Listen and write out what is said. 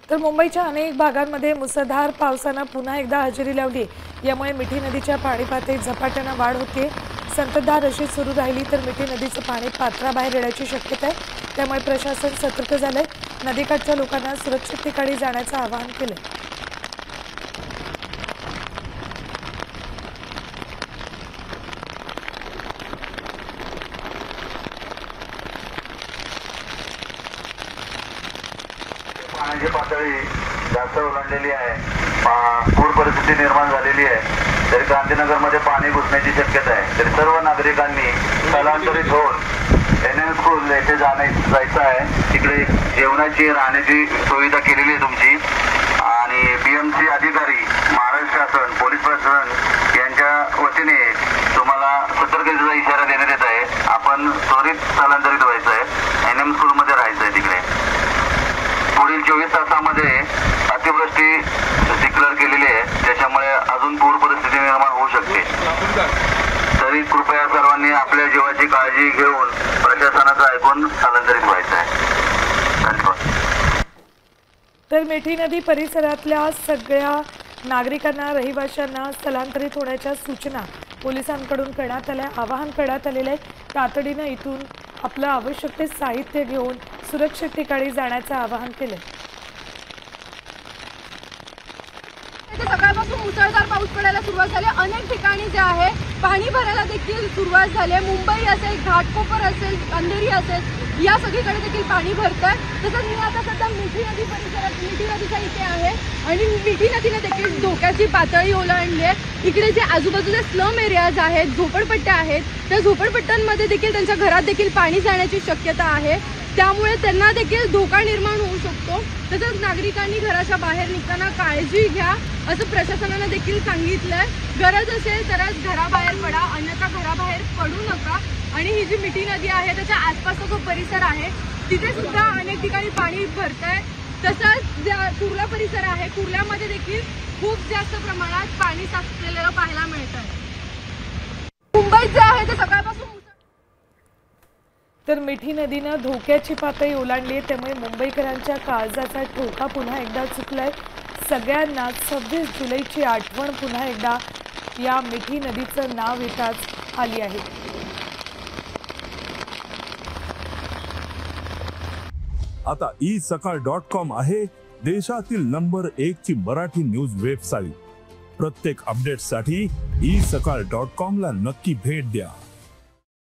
तर मुंबईच्या अनेक भागांमध्ये मुसळधार पावसानं पुन्हा एकदा हजेरी लावली। यामुळे मिठी नदीच्या पाणी पातळीत झपाट्याने वाढ होते। संततधार अशी सुरू राहिली तर मिठी नदीचं पाणी पात्राबाहेर येण्याची शक्यता आहे। त्यामुळे प्रशासन सतर्क झालंय। नदीकाठच्या लोकांना सुरक्षित ठिकाणी जाण्याचं आवाहन केलंय। पाण्याची पातळी जास्त ओलांडलेली आहे। पूर परिस्थिती निर्माण झालेली आहे। तरी गांधीनगरमध्ये पाणी घुसण्याची शक्यता आहे। तरी सर्व नागरिकांनी स्थलांतरित होऊन एनएम स्कूल येथे जायचं आहे। तिकडे जेवणाची राहण्याची सुविधा केलेली आहे तुमची। आणि बीएमसी अधिकारी, महाराष्ट्र शासन, पोलीस प्रशासन यांच्या वतीने तुम्हाला सतर्कतेचा इशारा देण्यात येत आहे। आपण त्वरित स्थलांतरित व्हायचं आहे। एनएम स्कूलमध्ये राहायचं आहे। तिकडे पुढील 24 तासामध्ये अतिवृष्टी डिक्लेअर केलेली आहे। त्याच्यामुळे अजून पूर परिस्थिती निर्माण होऊ शकते। तरी कृपया सर्वांनी आपल्या जीवाची काळजी घेऊन प्रशासनाचं ऐकून स्थलांतरित व्हायचं आहे। धन्यवाद। तर मिठी नदी परिसरातल्या सगळ्या नागरिकांना, रहिवाशांना स्थलांतरित होण्याच्या सूचना पोलिसांकडून करण्यात आल्या। आवाहन करण्यात आलेले आहे। तातडीने इथून आपलं आवश्यक ते साहित्य घेऊन सुरक्षित ठिकाणी जाण्याचं आवाहन केलंय। सकाळपासून मुसळधार पाऊस पडायला सुरुवात झाली। अनेक ठिकाणी जे आहे पाणी भरायला देखील सुरुवात झाली आहे। मुंबई असेल, घाटकोपर असेल, अंधेरी असेल, या सगळीकडे देखील पाणी भरतंय। तसंच मी आता सध्या मिठी नदी परिसरात, मिठी नदीच्या इथे आहे आणि मिठी नदीने देखील धोक्याची पातळी ओलांडली आहे। इकडे जे आजूबाजूचे स्लम एरियाज आहेत, झोपडपट्ट्या आहेत, त्या झोपडपट्ट्यांमध्ये देखील त्यांच्या घरात देखील पाणी जाण्याची शक्यता आहे। त्यामुळे त्यांना देखील धोका निर्माण होऊ शकतो। तसंच नागरिकांनी घराच्या बाहेर निघताना काळजी घ्या असं प्रशासनाने देखील सांगितलंय। गरज असेल तरच घराबाहेर पडा, अन्यथा घराबाहेर पडू नका। आणि ही जी मिठी नदी आहे त्याच्या आसपासचा जो परिसर आहे तिथे सुद्धा अनेक ठिकाणी पाणी भरतंय। तसंच कुर्ला परिसर आहे, कुर्ल्यामध्ये देखील खूप जास्त प्रमाणात पाणी साचलेलं पाहायला मिळतंय। मुंबईत जे आहे ते सकाळपासून तर मिठी नदीनं धोक्याची पातळी ओलांडली आहे। त्यामुळे मुंबईकरांच्या काळजाचा ठोका पुन्हा एकदा चुकलाय। सगळ्यांना 26 जुलैची आठवण पुन्हा एकदा या मिठी नदीचं नाव येताच आली आहे। आता isakal.com आहे देशातील नंबर 1 ची मराठी न्यूज वेबसाईट। प्रत्येक अपडेटसाठी isakal.com ला नक्की भेट द्या।